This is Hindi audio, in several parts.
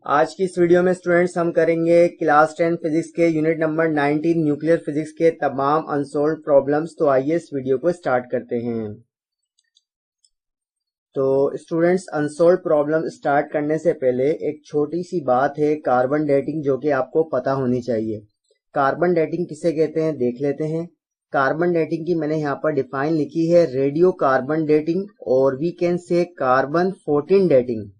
आज की इस वीडियो में स्टूडेंट्स हम करेंगे क्लास 10 फिजिक्स के यूनिट नंबर 19 न्यूक्लियर फिजिक्स के तमाम अनसॉल्व्ड प्रॉब्लम्स। तो आइए इस वीडियो को स्टार्ट करते हैं। तो स्टूडेंट्स, अनसॉल्व्ड प्रॉब्लम स्टार्ट करने से पहले एक छोटी सी बात है, कार्बन डेटिंग, जो कि आपको पता होनी चाहिए। कार्बन डेटिंग किसे कहते हैं देख लेते हैं। कार्बन डेटिंग की मैंने यहाँ पर डिफाइन लिखी है, रेडियो कार्बन डेटिंग, और we can say carbon 14 dating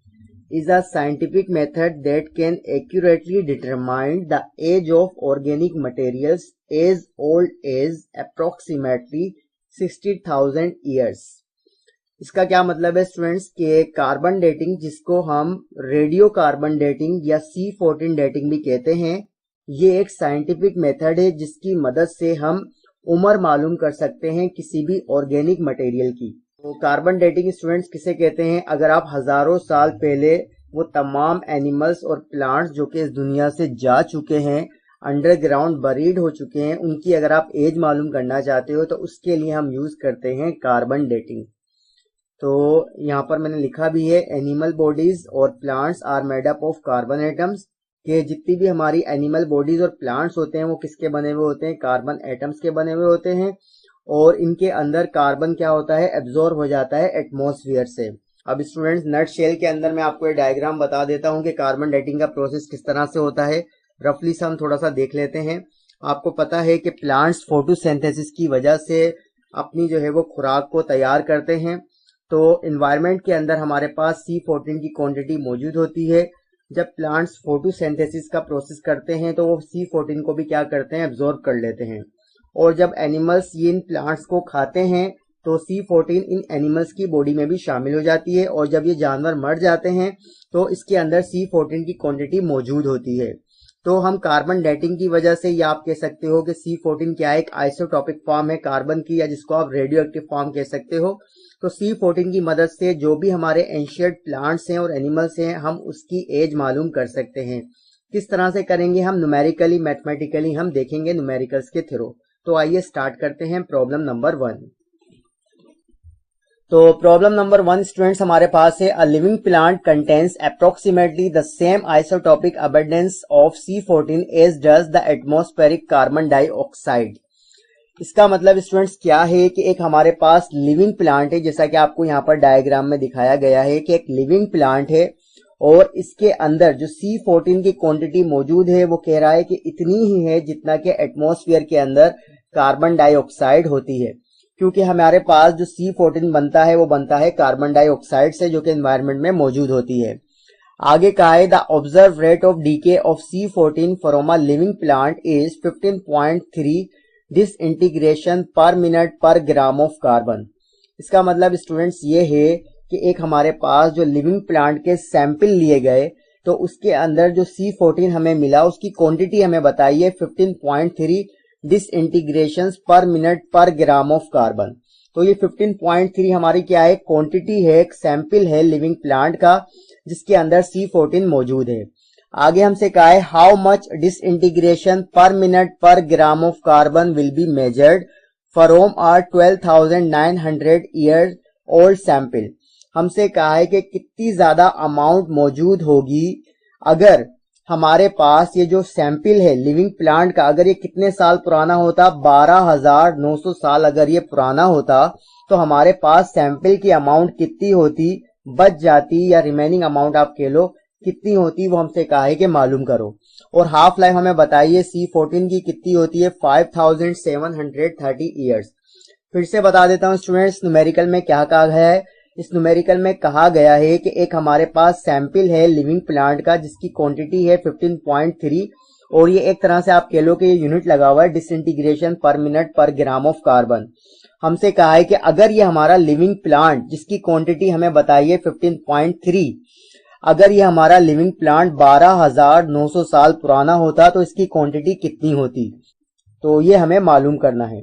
is a scientific method that can accurately determine the age of organic materials as old as approximately 60,000 years। इसका क्या मतलब है स्टूडेंट्स कि कार्बन डेटिंग, जिसको हम रेडियो कार्बन डेटिंग या C14 डेटिंग भी कहते हैं, ये एक साइंटिफिक मेथड है जिसकी मदद से हम उम्र मालूम कर सकते हैं किसी भी ऑर्गेनिक मटेरियल की। तो कार्बन डेटिंग स्टूडेंट्स किसे कहते हैं? अगर आप हजारों साल पहले वो तमाम एनिमल्स और प्लांट्स जो कि इस दुनिया से जा चुके हैं, अंडरग्राउंड बरीड हो चुके हैं, उनकी अगर आप एज मालूम करना चाहते हो तो उसके लिए हम यूज करते हैं कार्बन डेटिंग। तो यहाँ पर मैंने लिखा भी है, एनिमल बॉडीज और plants are made up of carbon atoms, कि जितनी भी हमारी एनिमल बॉडीज और प्लांट्स होते हैं वो किसके बने हुए होते हैं? कार्बन एटम्स के बने हुए होते हैं। और इनके अंदर कार्बन क्या होता है? एब्जॉर्ब हो जाता है एटमॉस्फेयर से। अब स्टूडेंट्स, नट शेल के अंदर मैं आपको ये डायग्राम बता देता हूं कि कार्बन डेटिंग का प्रोसेस किस तरह से होता है। रफली से हम थोड़ा सा देख लेते हैं। आपको पता है कि प्लांट्स फोटोसिंथेसिस की वजह से अपनी जो है वो खुराक को तैयार करते हैं। तो एनवायरनमेंट के अंदर हमारे पास C14 की क्वांटिटी मौजूद होती है। जब प्लांट्स फोटोसिंथेसिस का प्रोसेस करते हैं तो वो C14 को भी क्या करते हैं? एब्जॉर्ब कर लेते हैं। और जब एनिमल्स ये इन प्लांट्स को खाते हैं तो C14 इन एनिमल्स की बॉडी में भी शामिल हो जाती है। और जब ये जानवर मर जाते हैं तो इसके अंदर C14 की क्वांटिटी मौजूद होती है। तो हम कार्बन डेटिंग की वजह से ये आप कह सकते हो कि C14 क्या है? एक आइसोटॉपिक फॉर्म है कार्बन की, या जिसको आप रेडियो एक्टिव फॉर्म कह सकते हो। तो C14 की मदद से जो भी हमारे एंशियंट प्लांट्स हैं और एनिमल्स हैं, हम उसकी एज मालूम कर सकते हैं। किस तरह से करेंगे हम? न्यूमेरिकली, मैथमेटिकली हम देखेंगे न्यूमेरिकल्स के थ्रू। तो आइए स्टार्ट करते हैं प्रॉब्लम नंबर 1। तो प्रॉब्लम नंबर 1 स्टूडेंट्स हमारे पास है, a living plant contains approximately the same isotopic abundance of C14 as does the atmospheric carbon dioxide. इसका मतलब स्टूडेंट्स क्या है कि एक हमारे पास लिविंग प्लांट है, जैसा कि आपको यहाँ पर डायग्राम में दिखाया गया है कि एक लिविंग प्लांट है और इसके अंदर जो C14 की क्वांटिटी मौजूद है वो कह रहा है कि इतनी ही है जितना कि एटमॉस्फेयर के अंदर कार्बन डाइऑक्साइड होती है। क्योंकि हमारे पास जो C14 बनता है वो बनता है कार्बन डाइऑक्साइड से, जो कि एनवायरनमेंट में मौजूद होती है। आगे कहा है, the observe rate of DK of C14 from a living plant is 15.3 disintegration per minute per gram of carbon. इसका मतलब स्टूडेंट्स ये है कि एक हमारे पास जो लिविंग प्लांट के सैंपल लिए गए तो उसके अंदर जो C14 हमें मिला उसकी क्वांटिटी हमें बताइए 15.3 disintegration per minute per gram of carbon. तो ये 15.3 हमारी क्या है? क्वांटिटी है, एक सैंपल है लिविंग प्लांट का जिसके अंदर C14 मौजूद है। आगे हमसे कहा है, how much disintegration per minute per gram of carbon will be measured from our 12,900 year old sample. हमसे कहा है कि कितनी ज्यादा अमाउंट मौजूद होगी अगर हमारे पास ये जो सैंपल है लिविंग प्लांट का, अगर ये कितने साल पुराना होता? 12,900 साल अगर ये पुराना होता तो हमारे पास सैंपल की अमाउंट कितनी होती, बच जाती, या रिमेनिंग अमाउंट आप कह लो कितनी होती, वो हमसे कहा है कि मालूम करो। और हाफ लाइफ हमें बताइए C14 की कितनी होती है? 5,730 ईयर्स। फिर से बता देता हूं स्टूडेंट्स, न्यूमेरिकल में क्या कहा गया है। इस न्यूमेरिकल में कहा गया है कि एक हमारे पास सैंपल है लिविंग प्लांट का जिसकी क्वांटिटी है 15.3, और ये एक तरह से आप कह लो कि ये यूनिट लगा हुआ है disintegration per minute per gram of carbon. हमसे कहा है कि अगर ये हमारा लिविंग प्लांट जिसकी क्वांटिटी हमें बताइए 15.3, अगर ये हमारा लिविंग प्लांट 12,900 साल पुराना होता तो इसकी क्वांटिटी कितनी होती, तो ये हमें मालूम करना है।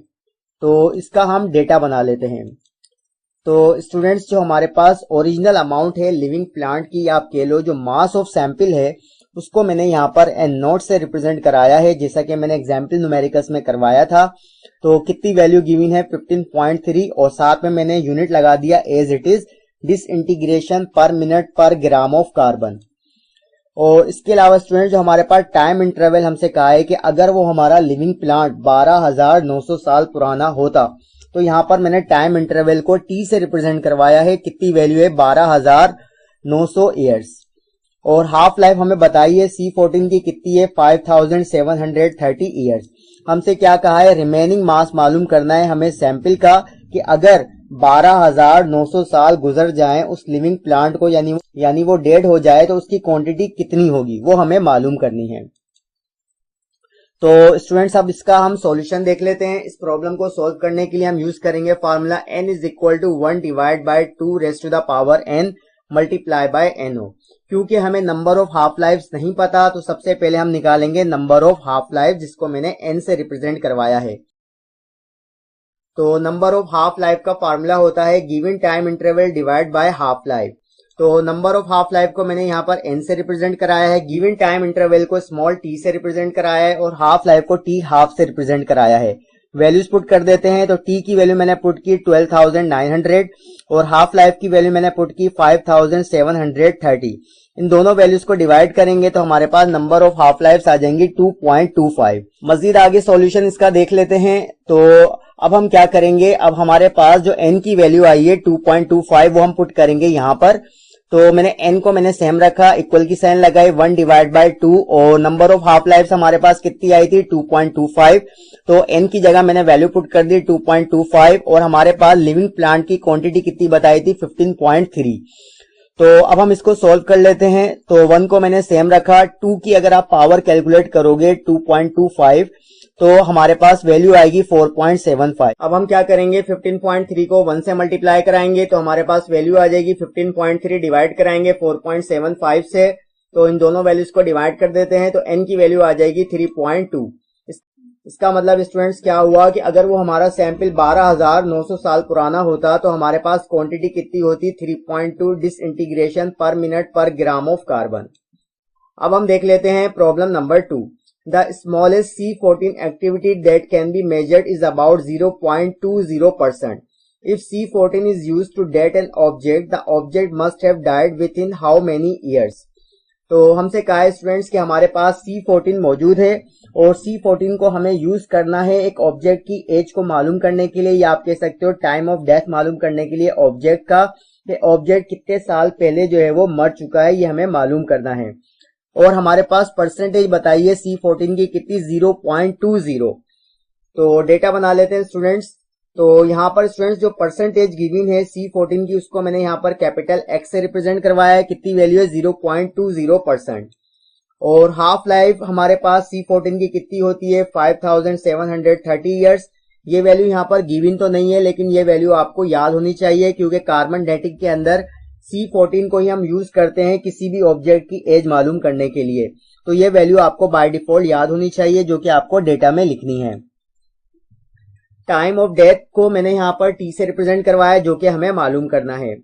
तो इसका हम डेटा बना लेते हैं। तो स्टूडेंट्स, जो हमारे पास ओरिजिनल अमाउंट है लिविंग प्लांट की, आप कह लो जो मास ऑफ सैंपल है, उसको मैंने यहाँ पर एन नोट से रिप्रेजेंट कराया है, जैसा कि मैंने एग्जाम्पल न्यूमेरिकल्स में करवाया था। तो कितनी वैल्यू गिवन है? 15.3, और साथ में मैंने यूनिट लगा दिया as it is disintegration per minute per gram of carbon. और इसके अलावा स्टूडेंट जो हमारे पास टाइम इंटरवल हमसे कहा है कि अगर वो हमारा लिविंग प्लांट 12,900 साल पुराना होता, तो यहाँ पर मैंने टाइम इंटरवल को टी से रिप्रेजेंट करवाया है। कितनी वैल्यू है? 12,900 ईयर्स। और हाफ लाइफ हमें बताई है C14 की कितनी है? 5,730 ईयर्स। हमसे क्या कहा है? रिमेनिंग मास मालूम करना है हमें सैंपल का, कि अगर 12,900 साल गुजर जाएं उस लिविंग प्लांट को, यानी वो डेड हो जाए, तो उसकी क्वांटिटी कितनी होगी, वो हमें मालूम करनी है। तो स्टूडेंट्स अब इसका हम सॉल्यूशन देख लेते हैं। इस प्रॉब्लम को सॉल्व करने के लिए हम यूज करेंगे formula n is equal to 1 divide by 2 raise to the power n multiply by NO। क्योंकि हमें नंबर ऑफ हाफ लाइफ नहीं पता, तो सबसे पहले हम निकालेंगे नंबर ऑफ हाफ लाइफ, जिसको मैंने n से रिप्रेजेंट करवाया है। तो नंबर ऑफ हाफ लाइफ का फार्मूला होता है given time interval divide by half life. तो नंबर ऑफ हाफ लाइफ को मैंने यहाँ पर n से रिप्रेजेंट कराया है, गिवन टाइम इंटरवल को स्मॉल t से रिप्रेजेंट कराया है, और हाफ लाइफ को t हाफ से रिप्रेजेंट कराया है। वैल्यूज पुट कर देते हैं। तो t की वैल्यू मैंने पुट की 12,900 और हाफ लाइफ की वैल्यू मैंने पुट की 5,730। इन दोनों वैल्यूज को डिवाइड करेंगे तो हमारे पास नंबर ऑफ हाफ लाइफ आ जाएंगी 2.25। मजीद आगे सॉल्यूशन इसका देख लेते हैं। तो अब हम क्या करेंगे, अब हमारे पास जो n की वैल्यू आई है 2.25, वो हम पुट करेंगे यहाँ पर। तो मैंने n को मैंने सेम रखा, इक्वल की साइन लगाई, 1 डिवाइड बाय 2, और नंबर ऑफ हाफ लाइफ हमारे पास कितनी आई थी? 2.25। तो n की जगह मैंने वैल्यू पुट कर दी 2.25, और हमारे पास लिविंग प्लांट की क्वांटिटी कितनी बताई थी? 15.3। तो अब हम इसको सॉल्व कर लेते हैं। तो 1 को मैंने सेम रखा, 2 की अगर आप पावर कैलकुलेट करोगे 2.25, तो हमारे पास वैल्यू आएगी 4.75। अब हम क्या करेंगे, 15.3 को 1 से मल्टीप्लाई कराएंगे तो हमारे पास वैल्यू आ जाएगी 15.3, डिवाइड कराएंगे 4.75 से, तो इन दोनों वैल्यूज को डिवाइड कर देते हैं तो n की वैल्यू आ जाएगी 3.2। इसका मतलब स्टूडेंट्स क्या हुआ कि अगर वो हमारा सैंपल 12,900 साल पुराना होता तो हमारे पास क्वांटिटी कितनी होती? 3.2 disintegration per minute per gram of carbon. अब हम देख लेते हैं problem number 2। The smallest C14 activity that can be measured is about 0.20%. If C14 is used to date an object, the object must have died within how many years? तो हमसे कहा है स्टूडेंट्स कि हमारे पास C14 मौजूद है और C14 को हमें यूज करना है एक ऑब्जेक्ट की एज को मालूम करने के लिए, या आप कह सकते हो टाइम ऑफ डेथ मालूम करने के लिए ऑब्जेक्ट का, कि ऑब्जेक्ट कितने साल पहले जो है वो मर चुका है, ये हमें मालूम करना है। और हमारे पास परसेंटेज बताइए C14 की कितनी? 0.20। तो डेटा बना लेते हैं स्टूडेंट्स। तो यहाँ पर स्टूडेंट्स जो परसेंटेज गिवन है C14 की, उसको मैंने यहाँ पर कैपिटल X से रिप्रेजेंट करवाया है। कितनी वैल्यू है? 0.20%। और हाफ लाइफ हमारे पास C14 की कितनी होती है? 5,730 ईयर्स। ये वैल्यू यहाँ पर गिवन तो नहीं है, लेकिन ये वैल्यू आपको याद होनी चाहिए, क्योंकि कार्बन डेटिंग के अंदर C14 को ही हम यूज करते हैं किसी भी ऑब्जेक्ट की एज मालूम करने के लिए। तो ये वैल्यू आपको बाय डिफॉल्ट याद होनी चाहिए, जो कि आपको डेटा में लिखनी है। टाइम ऑफ डेथ को मैंने यहाँ पर T से रिप्रेजेंट करवाया, जो कि हमें मालूम करना है।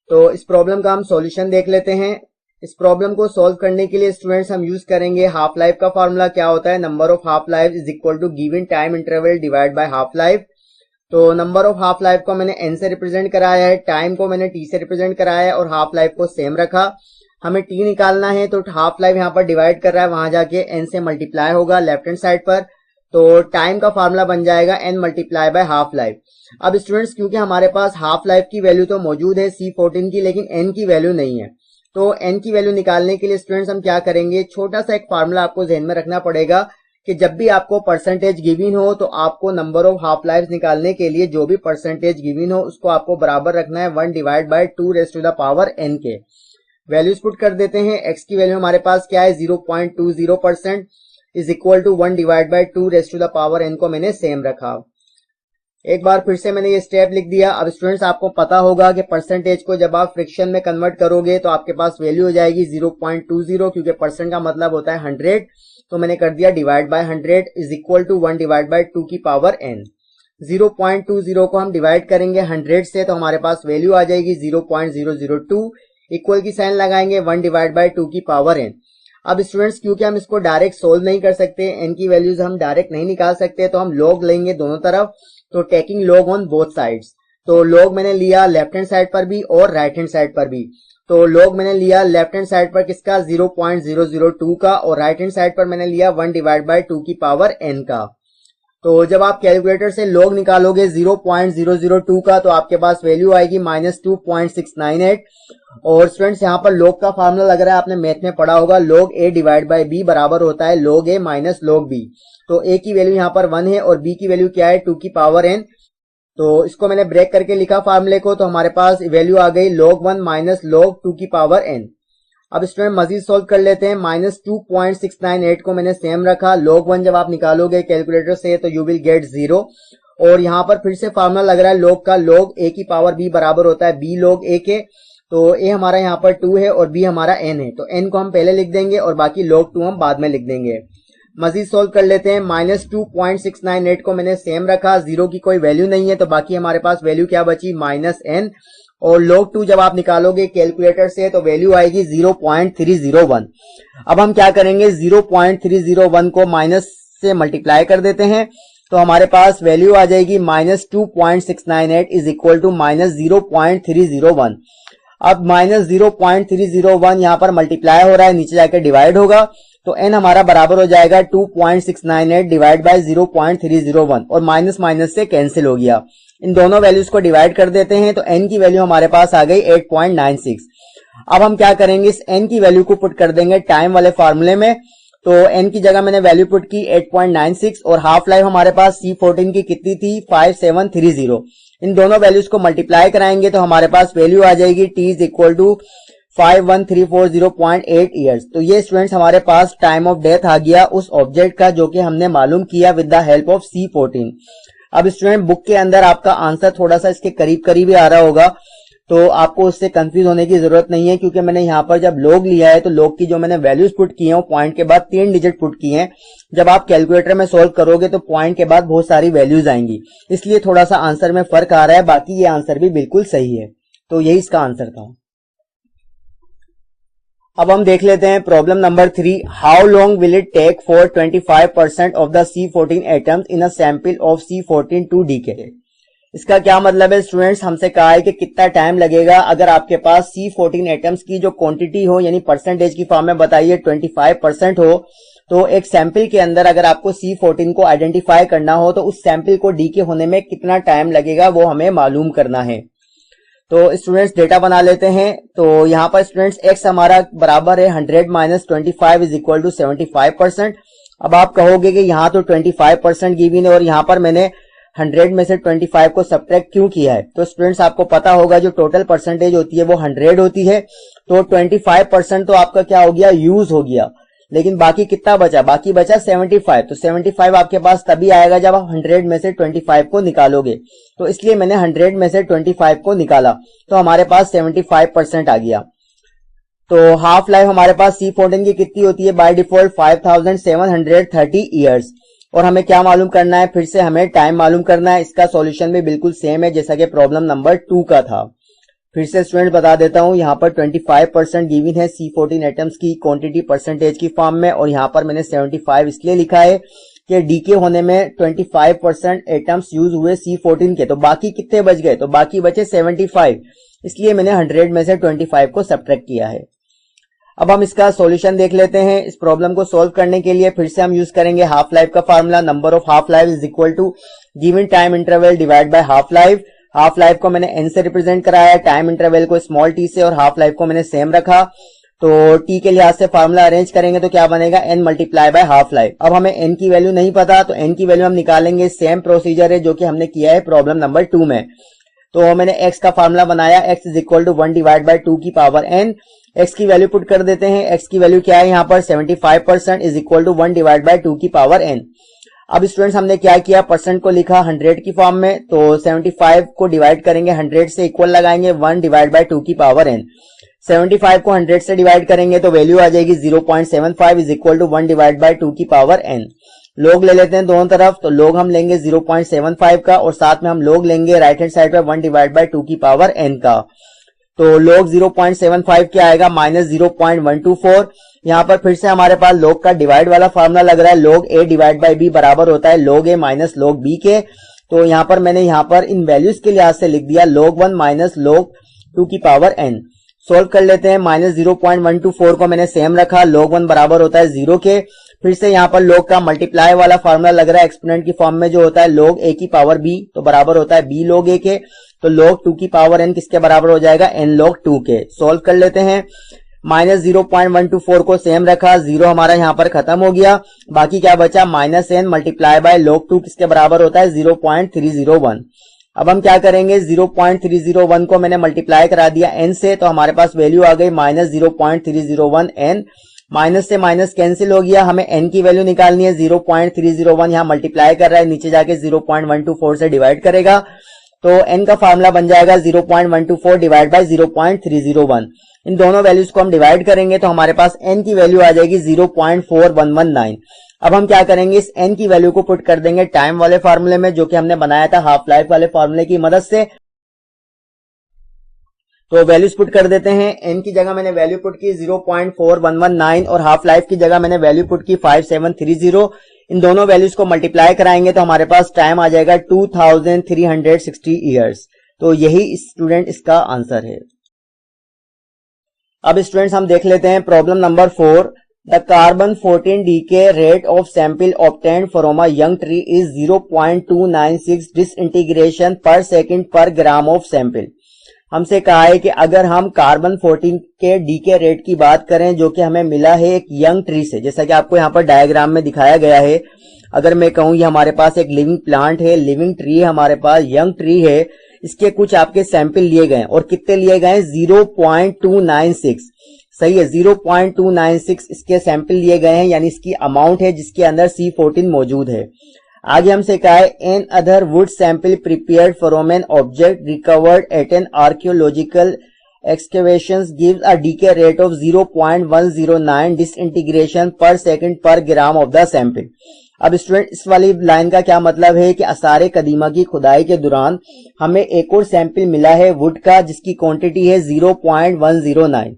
तो इस प्रॉब्लम का हम सॉल्यूशन देख लेते हैं। इस प्रॉब्लम को सॉल्व करने के लिए स्टूडेंट्स हम यूज करेंगे हाफ लाइफ का फार्मूला। क्या होता है? Number of half life is equal to given time interval divide by half life. तो नंबर ऑफ हाफ लाइफ को मैंने n से रिप्रेजेंट कराया है, टाइम को मैंने t से रिप्रेजेंट कराया है, और हाफ लाइफ को सेम रखा। हमें t निकालना है, तो हाफ लाइफ यहाँ पर डिवाइड कर रहा है, वहां जाके n से मल्टीप्लाई होगा लेफ्ट हैंड साइड पर। तो टाइम का फार्मूला बन जाएगा n multiply bye half life. अब स्टूडेंट्स क्योंकि हमारे पास हाफ लाइफ की वैल्यू तो मौजूद है C14 की, लेकिन n की वैल्यू नहीं है, तो n की वैल्यू निकालने के लिए स्टूडेंट्स हम क्या करेंगे, छोटा सा एक फार्मूला आपको ध्यान में रखना पड़ेगा कि जब भी आपको परसेंटेज गिवन हो तो आपको नंबर ऑफ हाफ लाइफ निकालने के लिए जो भी परसेंटेज गिवन हो उसको आपको बराबर रखना है 1 divide by 2 raise to the power n के। वैल्यूज पुट कर देते हैं। x की वैल्यू हमारे पास क्या है? 0.20% is equal to 1 divide by 2 raise to the power n को मैंने सेम रखा। एक बार फिर से मैंने ये स्टेप लिख दिया। अब स्टूडेंट्स आपको पता होगा कि परसेंटेज को जब आप फ्रैक्शन में कन्वर्ट करोगे तो आपके पास वैल्यू हो जाएगी 0.20, क्योंकि परसेंट का मतलब होता है 100। तो मैंने कर दिया divide by 100 is equal to 1 divide by 2 की पावर n। 0.20 को हम डिवाइड करेंगे 100 से, तो हमारे पास वैल्यू आ जाएगी 0.002। इक्वल की साइन लगाएंगे 1 डिवाइड बाय 2 की पावर n। अब स्टूडेंट्स क्योंकि हम इसको डायरेक्ट सोल्व नहीं कर सकते, n की वैल्यूज हम डायरेक्ट नहीं निकाल सकते, तो हम लॉग लेंगे दोनों तरफ। तो taking log on both sides, तो लॉग मैंने लिया लेफ्ट हैंड साइड पर भी और राइट हैंड साइड पर भी। तो log मैंने लिया लेफ्ट हैंड साइड पर किसका 0.002 का और राइट हैंड साइड पर मैंने लिया 1 डिवाइड बाय 2 की पावर n का। तो जब आप कैलकुलेटर से log निकालोगे 0.002 का तो आपके पास वैल्यू आएगी -2.698। और स्टूडेंट्स यहाँ पर log का फार्मूला लग रहा है आपने मैथ में पढ़ा होगा, log a divide by b बराबर होता है log a minus log b। तो a की वैल्यू यहाँ पर 1 है और b की वैल्यू क्या है 2 की पावर n। तो इसको मैंने ब्रेक करके लिखा फार्मूले को, तो हमारे पास वैल्यू आ गई log 1 माइनस log 2 की पावर n। अब स्टूडेंट मजीद सोल्व कर लेते हैं। -2.698 को मैंने सेम रखा, log 1 जब आप निकालोगे कैलकुलेटर से तो यू विल गेट 0। और यहाँ पर फिर से फार्मूला लग रहा है log का, log a की पावर b बराबर होता है b log a के। तो a हमारा यहाँ पर 2 है और b हमारा n है, तो n को हम पहले लिख देंगे और बाकी log 2 हम बाद में लिख देंगे। मजीद सोल्व कर लेते हैं। -2.698 को मैंने सेम रखा, 0 की कोई वैल्यू नहीं है तो बाकी हमारे पास वैल्यू क्या बची -n। और log 2 जब आप निकालोगे कैलकुलेटर से तो वैल्यू आएगी 0.301। अब हम क्या करेंगे 0.301 को माइनस से मल्टीप्लाई कर देते हैं तो हमारे पास वैल्यू आ जाएगी -2.698 इज इक्वल टू -0.301। अब -0.301 यहाँ पर मल्टीप्लाई हो रहा है, नीचे जाकर डिवाइड होगा तो n हमारा बराबर हो जाएगा 2.698 डिवाइड बाय 0.301 और माइनस माइनस से कैंसिल हो गया। इन दोनों वैल्यूज को डिवाइड कर देते हैं तो n की वैल्यू हमारे पास आ गई 8.96। अब हम क्या करेंगे, इस n की वैल्यू को पुट कर देंगे टाइम वाले फार्मूले में। तो n की जगह मैंने वैल्यू पुट की 8.96 और हाफ लाइफ हमारे पास C14 की कितनी थी 5730। इन दोनों वैल्यूज को मल्टीप्लाई कराएंगे तो हमारे पास वैल्यू आ जाएगी t is equal to 51340.8 years. तो ये स्टूडेंट्स हमारे पास टाइम ऑफ डेथ आ गया उस ऑब्जेक्ट का जो कि हमने मालूम किया with the help of C14। अब स्टूडेंट बुक के अंदर आपका आंसर थोड़ा सा इसके करीब करीब ही आ रहा होगा, तो आपको उससे कंफ्यूज होने की जरूरत नहीं है, क्योंकि मैंने यहाँ पर जब log लिया है तो log की जो मैंने वैल्यूज पुट की हैं वो पॉइंट के बाद 3 डिजिट पुट की हैं। जब आप कैलकुलेटर में सोल्व करोगे तो पॉइंट के बाद बहुत सारी वैल्यूज आएंगी, इसलिए थोड़ा सा आंसर में फर्क आ रहा है। बाकी ये आंसर भी बिल्कुल सही है, तो यही इसका आंसर था। अब हम देख लेते हैं problem number 3। How long will it take for 25% of the C14 atoms in a sample of C14 to decay. इसका क्या मतलब है स्टूडेंट्स, हमसे कहा है कि कितना टाइम लगेगा अगर आपके पास C14 एटम्स की जो क्वांटिटी हो यानी परसेंटेज की फॉर्म में बताइए 25% हो, तो एक सैंपल के अंदर अगर आपको C14 को आइडेंटिफाई करना हो तो उस सैंपल को डीके होने में कितना टाइम लगेगा वो हमें मालूम करना है। तो स्टूडेंट्स डेटा बना लेते हैं। तो यहाँ पर स्टूडेंट्स x हमारा बराबर है 100 माइनस 25 इज इक्वल टू 75%। अब आप कहोगे कि यहाँ तो 25% गिवन है और यहाँ पर मैंने 100 में से 25 को सब्ट्रैक्ट क्यों किया है। तो स्टूडेंट्स आपको पता होगा जो टोटल परसेंटेज होती है वो 100 होती है, तो 25% तो आपका क्या हो गया यूज हो गया, लेकिन बाकी कितना बचा, बाकी बचा 75। तो 75 आपके पास तभी आएगा जब आप 100 में से 25 को निकालोगे, तो इसलिए मैंने 100 में से 25 को निकाला तो हमारे पास 75% आ गया। तो हाफ लाइफ हमारे पास C14 की कितनी होती है बाय डिफॉल्ट 5730 ईयर्स। और हमें क्या मालूम करना है, फिर से हमें टाइम मालूम करना है। इसका सॉल्यूशन भी बिल्कुल सेम है जैसा कि प्रॉब्लम नंबर 2 का था। फिर से स्टूडेंट बता देता हूं, यहाँ पर 25% गिवन है C14 एटम्स की क्वांटिटी परसेंटेज की फॉर्म में, और यहाँ पर मैंने 75 इसलिए लिखा है कि डीके होने में 25% एटम्स यूज हुए C14 के, तो बाकी कितने बच गए, तो बाकी बचे 75, इसलिए मैंने 100 में से 25 को सब्ट्रैक्ट किया है। अब हम इसका सॉल्यूशन देख लेते हैं। इस प्रॉब्लम को सॉल्व करने के लिए फिर से हम यूज करेंगे हाफ लाइफ का formula, number of half life is equal to given time interval divide by half life. Half life को मैंने n से रिप्रेजेंट कराया, टाइम इंटरवल को स्मॉल t से, और हाफ लाइफ को मैंने सेम रखा। तो t के लिहाज से फार्मूला अरेंज करेंगे तो क्या बनेगा, n multiply bye half life. अब हमें n की वैल्यू नहीं पता तो n की वैल्यू हम निकालेंगे, सेम प्रोसीजर है जो कि हमने किया है प्रॉब्लम नंबर 2 में। तो मैंने x का फार्मूला बनाया, x is equal to 1 divide by 2 की पावर n। x की वैल्यू पुट कर देते हैं, x की वैल्यू क्या है यहाँ पर 75% is equal to 1 divide by 2 की पावर n। अब स्टूडेंट्स हमने क्या किया, परसेंट को लिखा 100 की फॉर्म में, तो 75 को डिवाइड करेंगे 100 से, इक्वल लगाएंगे 1 डिवाइड बाय 2 की पावर n। 75 को 100 से डिवाइड करेंगे तो वैल्यू आ जाएगी 0.75 is equal to 1 divide by 2 की पावर n। लोग ले लेते हैं दोनों तरफ, तो लोग हम लेंगे 0.75 का और साथ में हम लोग लेंगे राइट हैंड साइड पर 1 डिवाइड बाय 2 की पावर n का। तो लोग 0.75 क्या आएगा, माइनस 0.124। यहाँ पर फिर से हमारे पास लोग का डिवाइड वाला फार्मूला लग रहा है, लोग a डिवाइड बाय b बराबर होता है लोग a माइनस लोग b के। तो यहाँ पर मैंने यहाँ पर इन वैल्यूज के लिहाज से लिख दिया लोग 1 माइनस लोग 2 की पावर n। सोल्व कर लेते हैं। -0.124 को मैंने सेम रखा, log 1 बराबर होता है 0 के। फिर से यहाँ पर log का मल्टीप्लाई वाला फॉर्मूला लग रहा है एक्सपोनेंट की फॉर्म में जो होता है log a की पावर b, तो बराबर होता है b log a के। तो log 2 की पावर n किसके बराबर हो जाएगा, n log 2 के। सोल्व कर लेते हैं। -0.124 को सेम रखा, 0 हमारा यहाँ पर खत्म हो गया। बाकी क्या बचा, -n मल्टीप्लाई बाय log 2 किसके बराबर होता है 0.301। अब हम क्या करेंगे, 0.301 को मैंने मल्टीप्लाई करा दिया n से, तो हमारे पास वैल्यू आ गई -0.301 n। माइनस से माइनस कैंसिल हो गया, हमें n की वैल्यू निकालनी है। 0.301 यहाँ मल्टीप्लाई कर रहा है, नीचे जाके 0.124 से डिवाइड करेगा, तो n का फार्मूला बन जाएगा 0.124 डिवाइड बाय 0.301। इन दोनों वैल्यूज को हम डिवाइड करेंगे तो हमारे पास n की वैल्यू आ जाएगी 0.4119। अब हम क्या करेंगे, इस n की वैल्यू को पुट कर देंगे टाइम वाले फार्मूले में, जो कि हमने बनाया था हाफ लाइफ वाले फार्मूले की मदद से। तो वैल्यूज पुट कर देते हैं। n की जगह मैंने वैल्यू पुट की 0.4119 और हाफ लाइफ की जगह मैंने वैल्यू पुट की 5730। इन दोनों वैल्यूज को मल्टीप्लाई कराएंगे तो हमारे पास टाइम आ जाएगा 2360 ईयर्स। तो यही स्टूडेंट इसका आंसर है। अब स्टूडेंट्स हम देख लेते हैं problem number 4। The carbon 14 decay rate of sample obtained from a young tree is 0.296 disintegration per second per gram of sample. हमसे कहा है कि अगर हम कार्बन 14 के डीके रेट की बात करें जो कि हमें मिला है एक यंग ट्री से, जैसा कि आपको यहाँ पर डायग्राम में दिखाया गया है। अगर मैं कहूँ ये हमारे पास एक लिविंग प्लांट है, लिविंग ट्री है हमारे पास, यंग ट्री है, इसके कुछ आपके सैंपल लिए गए और कितने लिए गए, 0.296। सही है, 0.296 इसके सैंपल लिए गए हैं, यानी इसकी अमाउंट है जिसके अंदर C14 मौजूद है। आगे हमसे कहा है another wood sample prepared from an object recovered at an archaeological excavations gives a decay rate of 0.109 disintegration per second per gram of the sample. अब स्टूडेंट इस वाली लाइन का क्या मतलब है कि आसार कदीमा की खुदाई के दौरान हमें एक और सैंपल मिला है वुड का जिसकी क्वांटिटी है 0.109।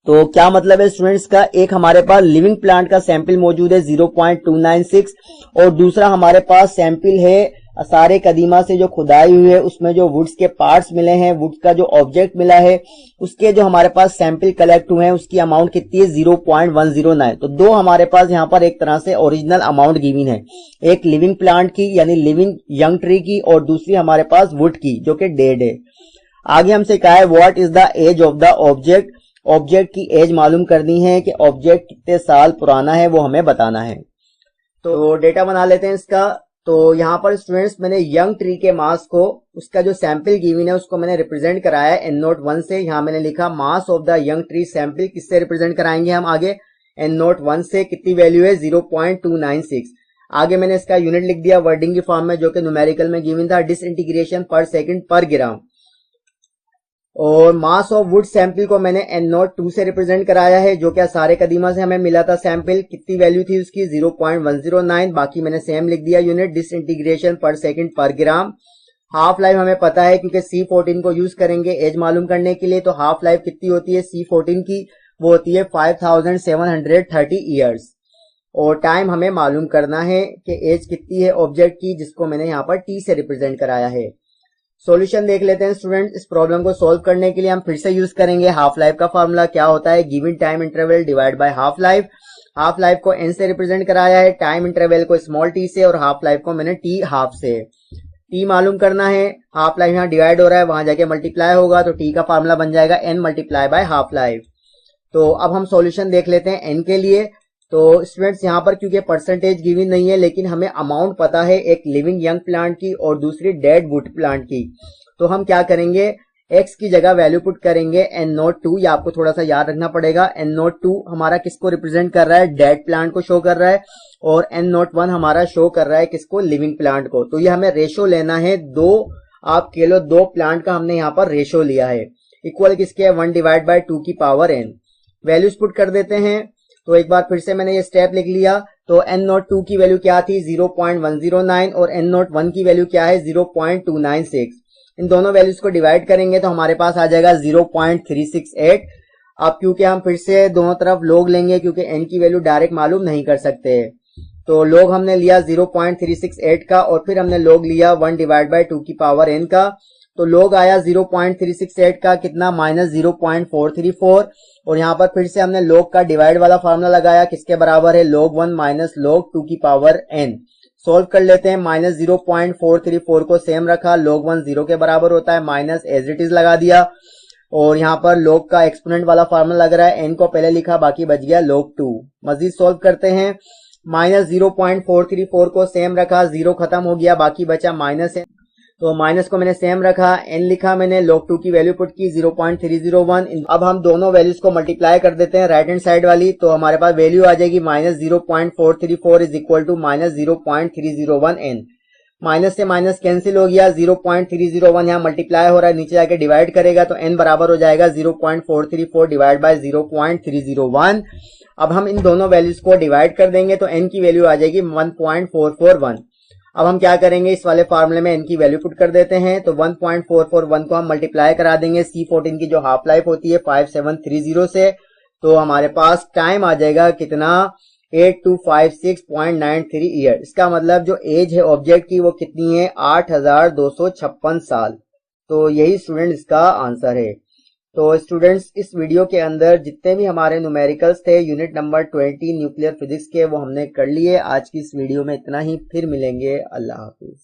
तो क्या मतलब है स्टूडेंट्स का, एक हमारे पास लिविंग प्लांट का सैंपल मौजूद है 0.296 और दूसरा हमारे पास सैंपल है आसार कदीमा से जो खुदाई हुई है, उसमें जो वुड्स के पार्ट्स मिले हैं, वुड्स का जो ऑब्जेक्ट मिला है, उसके जो हमारे पास सैंपल कलेक्ट हुए हैं उसकी अमाउंट कितनी है 0.109। तो दो हमारे पास यहाँ पर एक तरह से ओरिजिनल अमाउंट गिवन है, एक लिविंग प्लांट की यानी लिविंग यंग ट्री की और दूसरी हमारे पास वुड की जो कि डेड है। आगे हमसे कहा है what is the age of the object. Object की एज मालूम करनी है कि ऑब्जेक्ट कितने साल पुराना है वो हमें बताना है। तो डेटा बना लेते हैं इसका। तो यहाँ पर स्टूडेंट्स मैंने यंग ट्री के मास को, उसका जो सैंपल गिवन है उसको मैंने रिप्रेजेंट कराया है N01 से। यहाँ मैंने लिखा mass of the young tree sample, किससे रिप्रेजेंट कराएंगे हम आगे, N01 से। कितनी वैल्यू है 0.296। आगे मैंने इसका यूनिट लिख दिया वर्डिंग की फॉर्म में जो कि न्यूमेरिकल में गिवन था, डिसइंटीग्रेशन पर सेकंड पर ग्राम। और मास ऑफ वुड सैंपल को मैंने N02 से रिप्रेजेंट कराया है जो कि सारे कदीमा से हमें मिला था सैंपल। कितनी वैल्यू थी उसकी 0.109। बाकी मैंने सेम लिख दिया unit, disintegration per second per ग्राम। हाफ लाइफ हमें पता है क्योंकि C14 को यूज करेंगे एज मालूम करने के लिए। तो हाफ लाइफ कितनी होती है C14 की, वो होती है 5730 ईयर्स। और टाइम हमें मालूम करना है कि एज कितनी है ऑब्जेक्ट की, जिसको मैंने यहाँ पर T से रिप्रेजेंट कराया है। सॉल्यूशन देख लेते हैं स्टूडेंट। इस प्रॉब्लम को सॉल्व करने के लिए हम फिर से यूज करेंगे हाफ लाइफ का फार्मूला। क्या होता है, given time interval divide by half life. Half life को n से रिप्रेजेंट कराया है, टाइम इंटरवल को स्मॉल t से और हाफ लाइफ को मैंने t हाफ से। t मालूम करना है, हाफ लाइफ यहाँ डिवाइड हो रहा है, वहां जाके मल्टीप्लाई होगा, तो t का फार्मूला बन जाएगा n multiply bye half life. तो अब हम सॉल्यूशन देख लेते हैं n के लिए। तो स्टूडेंट्स यहाँ पर क्योंकि परसेंटेज गिवन नहीं है लेकिन हमें अमाउंट पता है, एक लिविंग यंग प्लांट की और दूसरी डेड वुड प्लांट की। तो हम क्या करेंगे, x की जगह वैल्यू पुट करेंगे N02। ये आपको थोड़ा सा याद रखना पड़ेगा। N02 हमारा किसको रिप्रेजेंट कर रहा है, डेड प्लांट को शो कर रहा है, और N01 हमारा शो कर रहा है किसको, लिविंग प्लांट को। तो ये हमें रेशो लेना है, दो प्लांट का हमने यहाँ पर रेशो लिया है। इक्वल किसके है, 1 डिवाइड बाय 2 की पावर n। वैल्यूज पुट कर देते हैं। तो एक बार फिर से मैंने ये स्टेप लिख लिया। तो N02 की वैल्यू क्या थी 0.109 और N01 की वैल्यू क्या है 0.296। इन दोनों वैल्यूज को डिवाइड करेंगे तो हमारे पास आ जाएगा 0.368। अब क्योंकि हम फिर से दोनों तरफ लोग लेंगे क्योंकि n की वैल्यू डायरेक्ट मालूम नहीं कर सकते, तो लोग हमने लिया 0.368 का और फिर हमने लोग लिया 1 डिवाइड बाय 2 की पावर n का। तो log आया 0.368 का कितना माइनस 0.434 और यहाँ पर फिर से हमने log का डिवाइड वाला फार्मूला लगाया किसके बराबर है log 1 माइनस log 2 की पावर n। सोल्व कर लेते हैं। माइनस 0.434 को सेम रखा, log 1 0 के बराबर होता है, माइनस एज इट इज लगा दिया और यहाँ पर log का एक्सपोनेंट वाला फार्मूला लग रहा है, n को पहले लिखा बाकी बच गया log 2। मजीद सोल्व करते हैं। माइनस 0.434 को सेम रखा, 0 खत्म हो गया बाकी बचा माइनस n, तो माइनस को मैंने सेम रखा, n लिखा मैंने, log 2 की वैल्यू पुट की 0.301। अब हम दोनों वैल्यूज को मल्टीप्लाई कर देते हैं राइट हैंड साइड वाली, तो हमारे पास वैल्यू आ जाएगी minus 0.434 is equal to minus 0.301 n। Minus से माइनस कैंसिल हो गया, 0.301 यहाँ मल्टीप्लाई हो रहा है, नीचे जाके डिवाइड करेगा तो n बराबर हो जाएगा 0.434 डिवाइड बाय 0.301। अब हम इन दोनों वैल्यूज को डिवाइड कर देंगे तो n की वैल्यू आ जाएगी 1.441। अब हम क्या करेंगे, इस वाले फार्मूले में n की वैल्यू पुट कर देते हैं, तो 1.441 को हम मल्टीप्लाई करा देंगे C14 की जो हाफ लाइफ होती है 5730 से, तो हमारे पास टाइम आ जाएगा कितना 8256.93 ईयर। इसका मतलब जो एज है ऑब्जेक्ट की वो कितनी है 8256 साल। तो यही स्टूडेंट इसका आंसर है। तो स्टूडेंट्स इस वीडियो के अंदर जितने भी हमारे न्यूमेरिकल्स थे यूनिट नंबर 20 न्यूक्लियर फिजिक्स के वो हमने कर लिए। आज की इस वीडियो में इतना ही, फिर मिलेंगे। अल्लाह हाफिज।